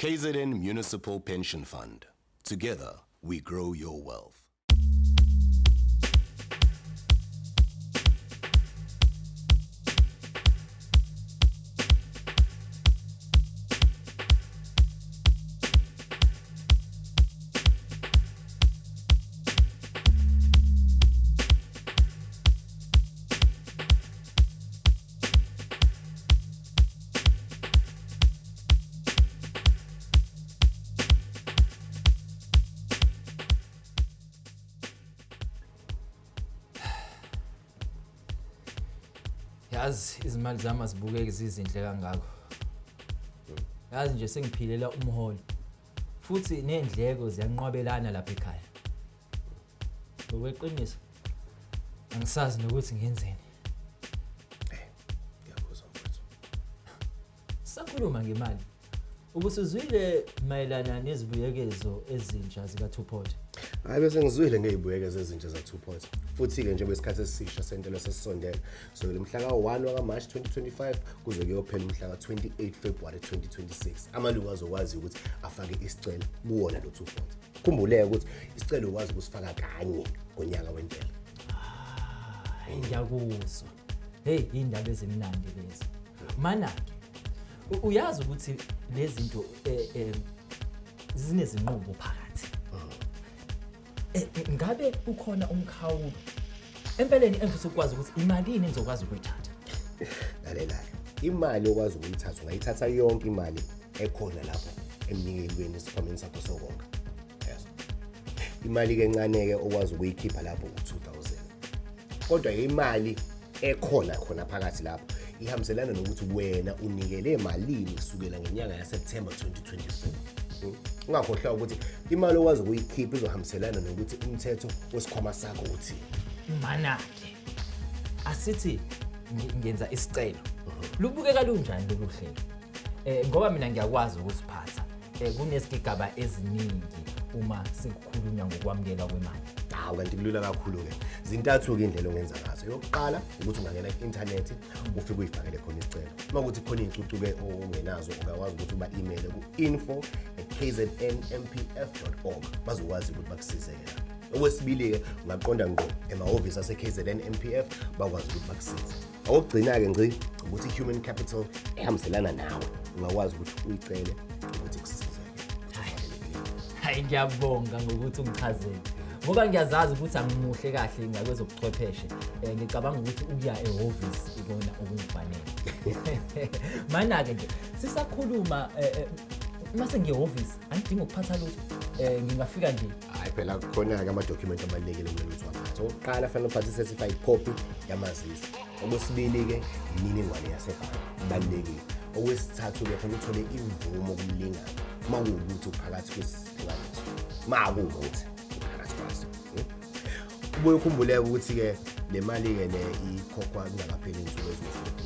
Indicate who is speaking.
Speaker 1: KZN Municipal Pension Fund. Together, we grow your wealth.
Speaker 2: Yazi izimali zami azibukeki zizinhle kangako. Yazi nje sengiphilela umholo. Futhi nezindleko ziyanqwabelana lapha ekhaya. Ngokweqiniso angisazi nokuthi ngenzeni.
Speaker 3: Ngiyakuzwa mfowethu.
Speaker 2: Sakhuluma ngemali. Ubusuzwile mayelana nezibuyekezo ezintsha zika Two-Pot.
Speaker 3: Hayi bese ngizwile ngezibuyekezo ezintsha za Two-Pot. Futhi ke njengoba isikhathi esisha sentelo sesisondele, so mhla ka-1 March 2025 kuze kuyophela umhla ka-28 February 2026. Amalungu azokwazi ukuthi afake isicelo kuwona lo Two-Pot. Khumbuleke ukuthi isicelo ukwazi ukusifaka kanye ngonyaka wentela.
Speaker 2: Ngiyakuzwa. Hey, indaba ezimnandi lezi. Mana ke uyazi ukuthi lezi zinto zinezinqubo phakathi. Ngabe ukhona umkhawulo empeleni engifisa ukwazi ukuthi imalini engizokwazi ukuyithatha.
Speaker 3: Lalela, imali okwazi ukuyithatha ungayithatha yonke imali ekhona lapho emnikelweni esikhwameni sakho sokonga. Yes. Imali ke encane ke okwazi ukuyikhipha lapho u2000. Kodwa imali ekhona khona phakathi lapho ihambiselana nokuthi wena unikele emalini kusukela ngenyanga yaSeptember 2024. Ungakhohlwa ukuthi imali okwazi ukuyikhipha izohambiselana nokuthi umthetho wesikhwama sakho uthini.
Speaker 2: Mana ke asithi ngenza isicelo. Lubukeka lunjani lolu hlelo? Ngoba mina ngiyakwazi ukusiphatha. Kunesigigaba eziningi uma sikukhulunywa ngokwamukela kwemali.
Speaker 3: Hawu kanti kulula kakhulu ke. Zintathu ke indlela ongenza ngazo. Yokuqala ukuthi ungangena ku-internet ufike uyifakele khona isicelo. Uma kuthi khona izicucu ke ongenazo ungakwazi ukuthi uba email ku info@kznmpf.org bazokwazi ukuthi bakusizeke la. Okwesibili ke ungaqonda ngqo emahhovisi ase-KZN MPF bakwazi ukuthi bakusize. Awugcina ke ngci ukuthi human capital ehambiselana nawe ungakwazi ukuthi uyicele ukuthi kusize.
Speaker 2: Hayi ngiyabonga ngokuthi ungichazele. Ngoba ngiyazazi ukuthi angimuhle kahle ngakwezobuchwepheshe. Ngicabanga ukuthi uya ehhovisi ibona okungifanele. Mana ke nje sisakhuluma mase ngiyehhovisi angidingi ukuphatha lutho. Ngingafika nje.
Speaker 3: Hayi phela khona ke ama-document abalekile kumele ukuthi waphathe. Oqala fanele uphathe certified copy yamazisi. Okwesibili ke imininingwane yasebhanki ibalekile. Okwesithathu ke fanele uthole imvumo kumlingani mawukuthi uphakathi kwesihlukaniswa. Makuwukuthi uphakathi kwaso. Ubuye ukhumbuleke ukuthi ke le mali ke le ikhokhwa kungakapheli insuku eziwu-14.